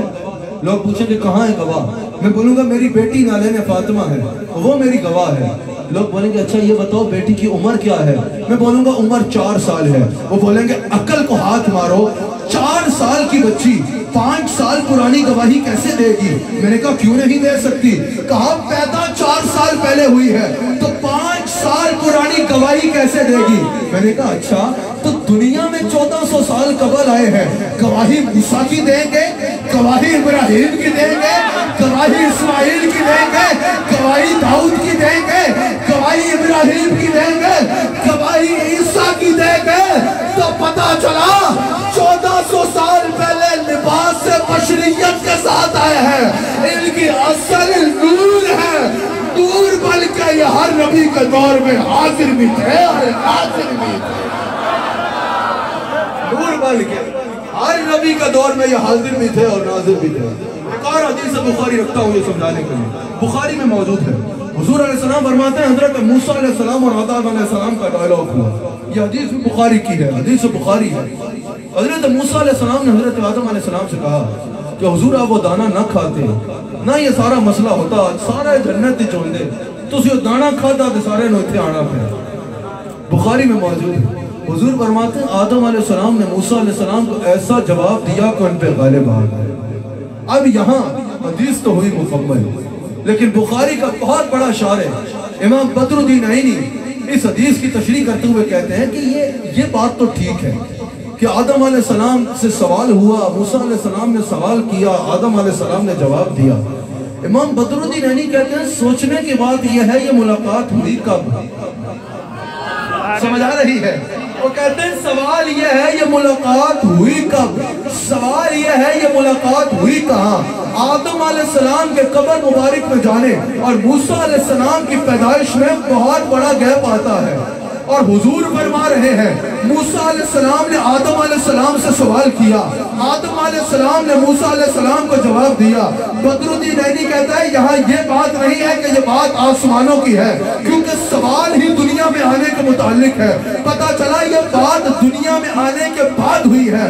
Speaker 2: لوگ پوچھیں کہ کہاں ہے گواہ؟ میں بولوں گا میری بیٹی نالین فاطمہ ہے، وہ میری گواہ ہے۔ لوگ بولیں گے اچھا یہ بتاؤ بیٹی کی عمر کیا ہے؟ میں بولوں گا عمر 4 سال ہے۔ وہ بولیں گے عقل کو ہاتھ مارو، 4 سال کی بچی 5 سال پرانی گواہی کیسے دے گی؟ میں نے کہا کیوں نہیں دے سکتی؟ کہا پیدا 4 سال پہلے ہوئی ہے تو 5 سال پرانی گواہی کیسے دے گی؟ میں نے کہا اچھا تو دنیا میں 1400 سال قبل آئے ہیں، گواہی موسیٰ کی دیں گے، گواہی ابراہیم کی دیں گے، گواہی اسماعیل کی دیں گے، گواہی داؤد کی دیں گے، گواہی ابراہیم کی دیں گے، گواہی عیسیٰ کی دیں گے، تو پتا چلا 1400 سال پہلے لباس سے بشریت کے ساتھ آئے ہیں، ان کی اصل نور ہے، نور بلکہ یہ ہر نبی کے دور میں حاضر بھی تھے اور حاضر بھی تھے، نور بلکہ ہر نبی کے دور میں یہ حاضر بھی تھے اور ناظر بھی تھے۔ ایک اور حدیث بخاری رکھتا ہوں یہ سمجھانے کے لیے، بخاری میں موجود ہے، حضور علیہ السلام فرماتے ہیں حضرت موسیٰ علیہ السلام اور آدم علیہ السلام کا ڈائلاگ ہوا، یہ حدیث بھی بخاری کی ہے، حدیث بخاری ہے۔ حضرت موسیٰ علیہ السلام نے حضرت آدم علیہ السلام سے کہا کہ حضور آپ وہ دانا نہ کھاتے نہ یہ سارا مسئلہ ہوتا، سارے جنت ہی چوندے، تو یہ دانا کھاتا تو سارے نو اتنے آنا پھر۔ بخاری میں موجود ہے، حضور فرماتے ہیں آدم علیہ السلام نے موسیٰ علیہ السلام کو ایسا جواب دیا کہ ان پہ غالب آ گئے۔ اب یہاں حدیث تو ہوئی مکمل، لیکن بخاری کا بہت بڑا شعر ہے، امام بدر الدین عینی اس حدیث کی تشریح کرتے ہوئے کہتے ہیں کہ یہ بات تو ٹھیک ہے کہ آدم علیہ السلام سے سوال ہوا، موسیٰ علیہ السلام نے سوال کیا، آدم علیہ السلام نے جواب دیا۔ امام بدر الدین عینی کہتے ہیں سوچنے کی بات یہ ہے یہ ملاقات ہوئی کب؟ سمجھ آ رہی ہے؟ وہ کہتے ہیں سوال یہ ہے یہ ملاقات ہوئی کب؟ سوال یہ ہے یہ ملاقات ہوئی کہاں؟ آدم علیہ السلام کے قبر مبارک میں جانے اور موسیٰ علیہ السلام کی پیدائش میں بہت بڑا گیپ آتا ہے، اور حضور فرما رہے ہیں موسیٰ علیہ السلام نے آدم علیہ السلام سے سوال کیا، آدم علیہ السلام نے موسیٰ علیہ السلام کو جواب دیا۔ بدر الدین عینی کہتا ہے یہاں یہ بات نہیں ہے کہ یہ بات آسمانوں کی ہے، کیونکہ سوال ہی دنیا
Speaker 3: دنیا میں آنے کے متعلق ہے. پتا چلا یہ بات دنیا میں آنے کے بعد ہوئی ہے.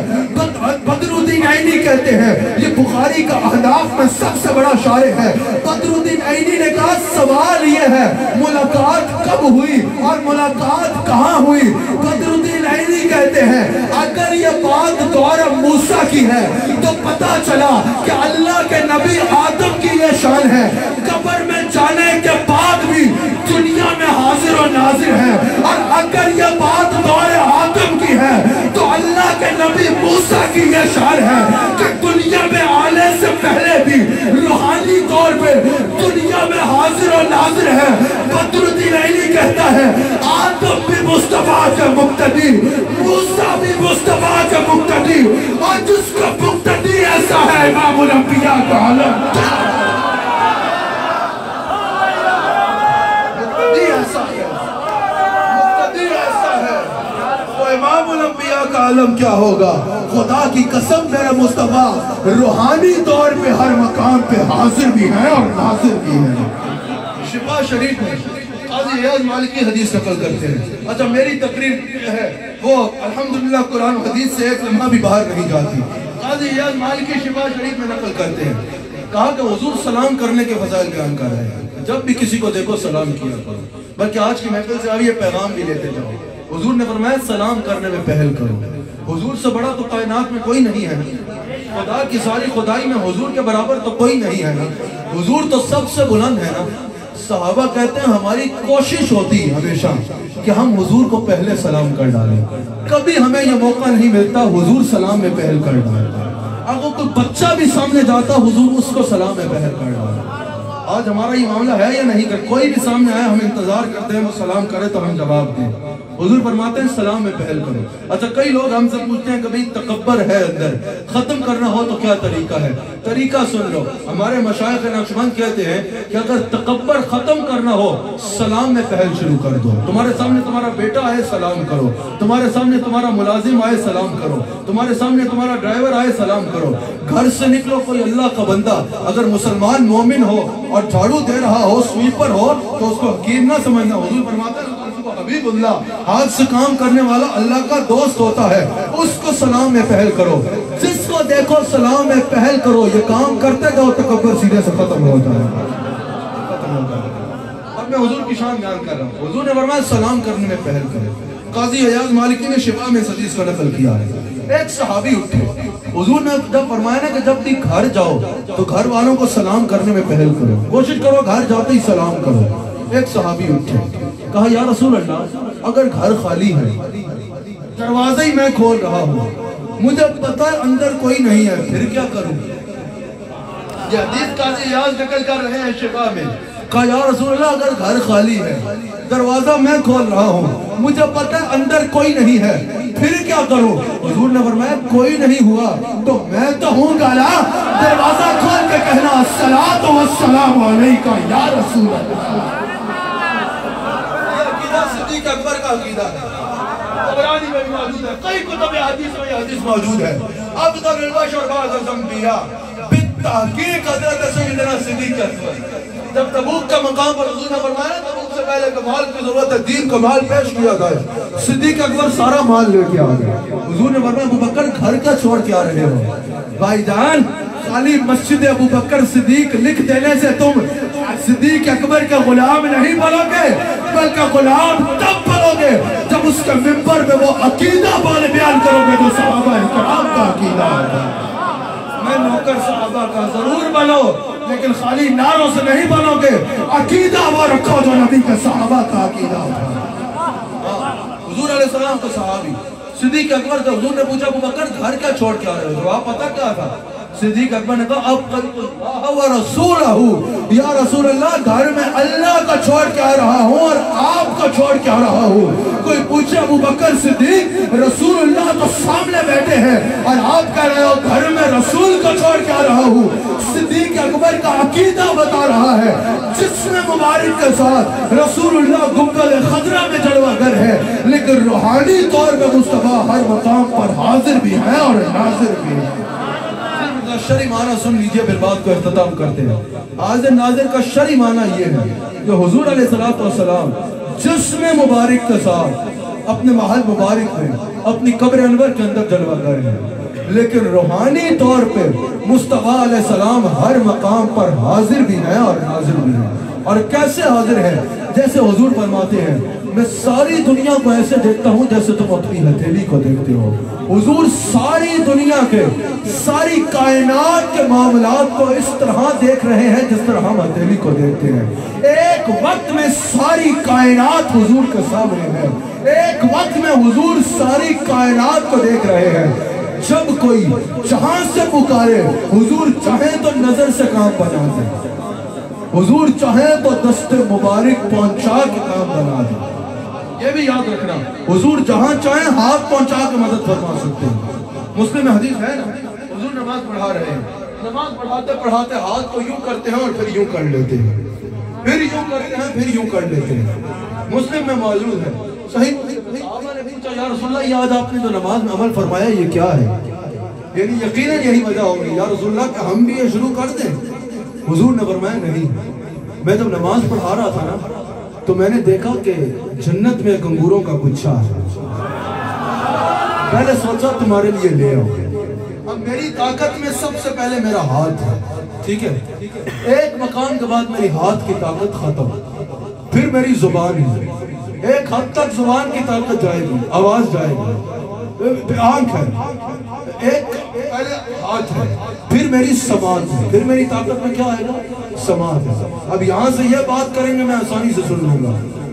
Speaker 3: بدر الدین عینی کہتے ہیں, یہ بخاری کا اہداف میں سب سے بڑا شارح ہے. بدر الدین عینی نے کہا سوال یہ ہے ملاقات کب ہوئی اور ملاقات کہاں ہوئی. بدر الدین عینی کہتے ہیں اگر یہ بات دور موسیٰ کی ہے تو پتا چلا کہ اللہ کے نبی آدم کی یہ شان ہے, قبر میں جانے کے بعد بھی دنیا میں حاضر و ناظر ہے. اور اگر یہ بات دور آدم کی ہے تو اللہ کے نبی موسیٰ کی یہ شان ہے کہ دنیا میں آنے سے پہلے بھی روحانی طور پہ دنیا میں حاضر و ناظر ہے. بدر الدین عینی کہتا ہے آدم بھی مصطفیٰ کے مقتدی, موسیٰ بھی مصطفیٰ کے مقتدی, اور جس کا مقتدی ایسا ہے امام الانبیاء کا عالم. مقتدی ایسا ہے, مقتدی ایسا ہے تو امام الانبیاء کا عالم کیا ہوگا. خدا کی قسم میرا مصطفیٰ روحانی طور پہ ہر مقام پہ حاضر بھی ہے اور ناظر بھی ہے. شفا شریف میں قاضی عیاض مالکی حدیث نقل کرتے ہیں. اچھا میری تقریر ہے وہ الحمدللہ قرآن حدیث سے ایک لمحہ بھی باہر نہیں جاتی. قاضی عیاض مالکی شفا شریف میں نقل کرتے ہیں, کہا کہ حضور سلام کرنے کے فضائل بیان کر رہے ہیں. جب بھی کسی کو دیکھو سلام کیا کرو, بلکہ آج کی محفل سے آئیے پیغام بھی لیتے جاؤ. حضور نے فرمایا سلام کرنے میں پہل کرو. حضور سے بڑا تو کائنات میں کوئی نہیں ہے, خدا کی ساری خدائی میں حضور کے برابر تو کوئی نہیں ہے نا. حضور تو سب سے بلند ہے نا. صحابہ کہتے ہیں ہماری کوشش ہوتی ہمیشہ کہ ہم حضور کو پہلے سلام کر ڈالیں. کبھی ہمیں یہ موقع نہیں ملتا حضور سلام میں پہل کر ڈالیں. اگر کوئی بچہ بھی سامنے جاتا حضور اس کو سلام میں پہل کر ڈالیں. آج ہمارا یہ معاملہ ہے یا نہیں کہ کوئی بھی سامنے آیا ہم انتظار کرتے ہیں وہ سلام کرے تو ہم جواب دیں. حضور فرماتے ہیں سلام میں پہل کرو. اچھا کئی لوگ ہم سے پوچھتے ہیں کہ بھئی تکبر ہے اندر, ختم کرنا ہو تو کیا طریقہ ہے. طریقہ سن لو. ہمارے مشائخ نقشبند کہتے ہیں کہ اگر تکبر ختم کرنا ہو سلام میں پہل شروع کر دو. تمہارے سامنے تمہارا بیٹا آئے سلام کرو, تمہارے سامنے تمہارا ملازم آئے سلام کرو, تمہارے سامنے تمہارا ڈرائیور آئے سلام کرو. گھر سے نکلو کوئی اللہ کا بندہ اگر مسلمان مومن ہو اور جھاڑو دے رہا ہو سویپر ہو تو اس کو حقیر نہ سمجھنا. حضور فرماتے ہیں حبیب اللہ ہاتھ سے کام کرنے والا اللہ کا دوست ہوتا ہے, اس کو سلام میں پہل کرو. جس کو دیکھو سلام میں پہل کرو. یہ کام کرتے جاؤ تکبر سیدھے سے ختم ہو جائے. اور میں حضور کی شان بیان کر رہا ہوں. حضور نے فرمایا سلام کرنے میں پہل کرو. قاضی عیاض مالکی نے شفا میں اس حدیث کا نقل کیا ہے. ایک صحابی اٹھے, حضور نے جب فرمایا نا کہ جب بھی گھر جاؤ تو گھر والوں کو سلام کرنے میں پہل کرو, کوشش کرو گھر جاتے ہی سلام کرو. ایک صحابی اٹھے, کہا یا رسول اللہ اگر گھر خالی ہے, دروازہ ہی میں کھول رہا ہوں, مجھے پتا ہے اندر کوئی نہیں ہے, پھر کیا کروں. یہ حدیث قاضی عیاض نقل کر رہے ہیں شفا میں. کہا یا رسول اللہ اگر گھر خالی ہے, دروازہ میں کھول رہا ہوں, مجھے پتا ہے اندر کوئی نہیں ہے, پھر کیا کروں. حضور نے فرمایا کوئی نہیں ہوا تو میں تو ہوں گا نا. دروازہ کھول کے کہنا الصلاۃ والسلام علیکہ یا رسول اللہ. صدیق اکبر کا عقیدہ ہے, طبرانی میں موجود ہے, کئی کتب حدیث میں یہ حدیث موجود ہے. افضل البشر بعد الانبیاء بالتحقیق حضرت سیدنا صدیق اکبر. جب تبوک کا مقام پر حضور نے فرمایا تبوک سے پہلے کہ مال کی ضرورت ہے, دین کو مال پیش کیا جائے, صدیق اکبر سارا مال لے کے آ گئے. حضور نے فرمایا ابو بکر گھر کا چھوڑ کے آ رہے ہو. بھائی جان خالی مسجد ابو بکر صدیق لکھ دینے سے تم صدیق اکبر کے غلام نہیں بنو گے, بلکہ غلام تب بنو گے جب اس کے ممبر میں وہ عقیدہ بیان کرو گے جو صحابہ کرام کا عقیدہ ہے. میں نوکر صحابہ کا ضرور بنو لیکن خالی نعروں سے نہیں بنو گے, عقیدہ وہ رکھو جو نبی کے صحابہ کا عقیدہ تھا. حضور علیہ السلام کا صحابی صدیق اکبر کا حضور نے پوچھا ابو بکر گھر کیا چھوڑ کے آ رہے ہو, جواب پتہ کیا تھا. صدیق اکبر نے کہا ابقیت اللہ و رسولہ, یا رسول اللہ گھر میں اللہ کا چھوڑ کے آ رہا ہوں اور آپ کا چھوڑ کے آ رہا ہوں. کوئی پوچھے ابو بکر صدیق رسول اللہ تو سامنے بیٹھے ہیں اور آپ کہہ رہے ہو گھر میں رسول کو چھوڑ کے آ رہا ہوں. صدیق اکبر کا عقیدہ بتا رہا ہے جس میں مبارک کے ساتھ رسول اللہ گنبد خضرا میں جلوہ گر ہے, لیکن روحانی طور پہ مصطفیٰ ہر مقام پر حاضر بھی ہے اور ناظر بھی ہے. شرعی معنی سن لیجئے پھر بات کو اختتام کرتے ہیں. حاضر ناظر کا شرعی معنی یہ ہے کہ حضور علیہ السلام جسم مبارک کے ساتھ اپنے محل مبارک میں اپنی قبر انور کے اندر جلوہ گر ہیں، لیکن روحانی طور پہ مصطفیٰ علیہ السلام ہر مقام پر حاضر بھی ہیں اور ناظر بھی ہیں۔ اور کیسے حاضر ہیں؟ جیسے حضور فرماتے ہیں میں ساری دنیا کو ایسے دیکھتا ہوں جیسے تم اپنی ہتھیلی کو دیکھتے ہو۔ حضور ساری دنیا کے، ساری کائنات کے معاملات کو اس طرح دیکھ رہے ہیں جس طرح ہم ہتھیلی کو دیکھتے ہیں۔ ایک وقت میں ساری کائنات حضور کے سامنے ہے، ایک وقت میں حضور ساری کائنات کو دیکھ رہے ہیں۔ جب کوئی جہاں سے پکارے حضور چاہیں تو نظر سے کام بنا دیں، حضور چاہیں تو دست مبارک پہنچا کے کام بنا دیں۔ یہ بھی یاد رکھنا، حضور جہاں چاہیں ہاتھ پہنچا کے مدد فرما سکتے ہیں۔ مسلم میں حدیث ہے نا، حضور نماز پڑھا رہے ہیں، نماز پڑھاتے پڑھاتے ہاتھ کو یوں کرتے ہیں اور پھر یوں کر لیتے ہیں، پھر یوں کرتے ہیں، پھر یوں کر لیتے ہیں۔ مسلم میں موجود ہے، صحیح صحابہ نے پوچھا یا رسول اللہ یہ آج آپ نے جو نماز میں عمل فرمایا یہ کیا ہے؟ یعنی یقیناً یہی وجہ ہوگی یا رسول اللہ کہ ہم بھی یہ شروع کر دیں؟ حضور نے فرمایا نہیں، میں جب نماز پڑھا رہا تھا نا تو میں نے دیکھا کہ جنت میں ایک انگوروں کا گچھا ہے، پہلے سوچا تمہارے لیے لے آؤ۔ اب میری طاقت میں سب سے پہلے میرا ہاتھ ہے، ٹھیک ہے، ایک مقام کے بعد میری ہاتھ کی طاقت ختم، پھر میری زبان ہے، ایک حد تک زبان کی طاقت جائے گی، آواز جائے گی، آنکھ ہے، ایک پہلے ہاتھ ہے، پھر میری سماعت ہے، پھر میری طاقت میں کیا آئے گا؟ سماعت ہے۔ اب یہاں سے یہ بات کریں گے میں آسانی سے سن لوں گا،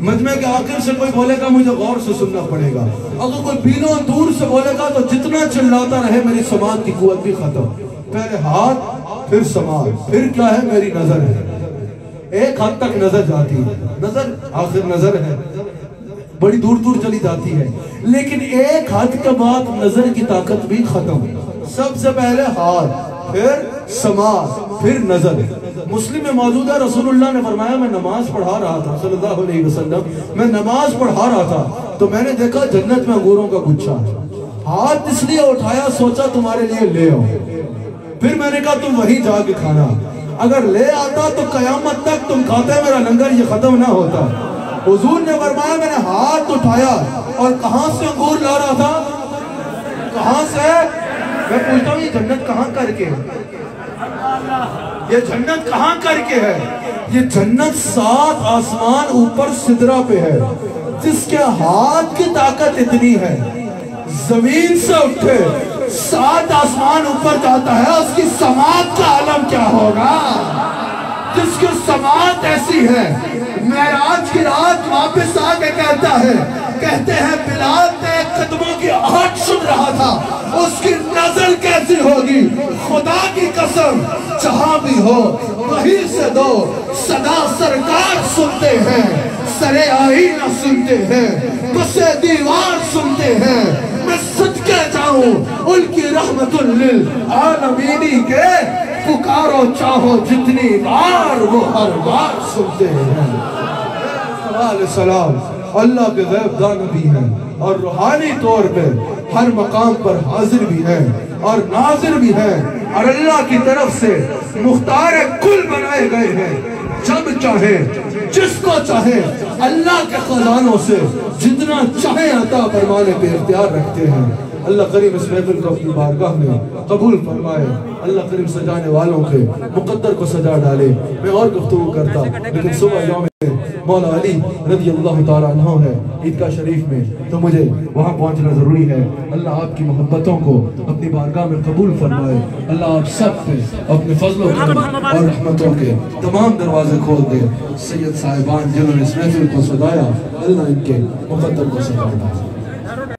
Speaker 3: مجمع کے آخر سے کوئی بولے گا مجھے غور سے سننا پڑے گا، اگر کوئی بیلوں دور سے بولے گا تو جتنا چلاتا رہے میری سماعت کی قوت بھی ختم۔ پہلے ہاتھ، پھر سماعت، پھر کیا ہے؟ میری نظر ہے، ایک حد تک نظر جاتی ہے، نظر آخر نظر ہے، بڑی دور دور چلی جاتی ہے، لیکن ایک حد کے بعد نظر کی طاقت بھی ختم۔ سب سے پہلے ہاتھ، پھر سماعت، پھر نظر۔ مسلم میں موجود ہے رسول اللہ نے فرمایا میں نماز پڑھا رہا تھا صلی اللہ علیہ وسلم، میں نماز پڑھا رہا تھا تو میں نے دیکھا جنت میں انگوروں کا گچھا ہے، ہاتھ اس لیے اٹھایا سوچا تمہارے لیے لے آؤ، پھر میں نے کہا تم وہی جا کے کھانا، اگر لے آتا تو قیامت تک تم کھاتے میرا لنگر یہ ختم نہ ہوتا۔ حضور نے فرمایا میں نے ہاتھ اٹھایا اور کہاں سے انگور لا رہا تھا؟ کہاں سے؟ میں پوچھتا ہوں یہ جنت کہاں کر کے ہے؟ یہ جنت کہاں کر کے ہے؟ یہ جنت 7 آسمان اوپر سدرہ پہ ہے، جس کے ہاتھ کی طاقت اتنی ہے زمین سے اٹھے 7 آسمان اوپر جاتا ہے، اس کی سماعت کا عالم کیا ہوگا؟ جس کی سماعت ایسی ہے معراج کی رات واپس آگے کہتے ہیں بلال نے قدموں کی آہٹ سن رہا تھا، اس کی نظر کیسی ہوگی؟ خدا کی قسم جہاں بھی ہو وہیں سے دو صدا سرکار سنتے ہیں، سرے آئینہ سنتے ہیں، پسے دیوار سنتے ہیں، میں صدقے جاؤں ان کی رحمت للعالمینی کے، پکارو چاہو جتنی بار وہ ہر بار سنتے ہیں۔ علیہ السلام اللہ کے غیب دان بھی ہیں اور روحانی طور پہ ہر مقام پر حاضر بھی ہیں اور ناظر بھی ہیں، اور اللہ کی طرف سے مختار کل بنائے گئے ہیں، جب چاہے جس کو چاہے اللہ کے خزانوں سے جتنا چاہے عطا فرمانے پہ اختیار رکھتے ہیں۔ اللہ کریم اس محفل کو اپنی بارگاہ میں قبول فرمائے، اللہ کریم سجانے والوں کے مقدر کو سجا ڈالے۔ میں اور گفتگو کرتا لیکن صبح یوم مولا علی رضی اللہ تعالیٰ عنہ ہے عیدگاہ شریف میں، تو مجھے وہاں پہنچنا ضروری ہے۔ اللہ آپ کی محبتوں کو اپنی بارگاہ میں قبول فرمائے، اللہ آپ سب پہ اپنے فضل و کرم اور رحمتوں کے تمام دروازے کھول دے۔ سید صاحبان جنہوں نے اس محفل کو سجایا اللہ ان کے مقدر کو سجا ڈالے۔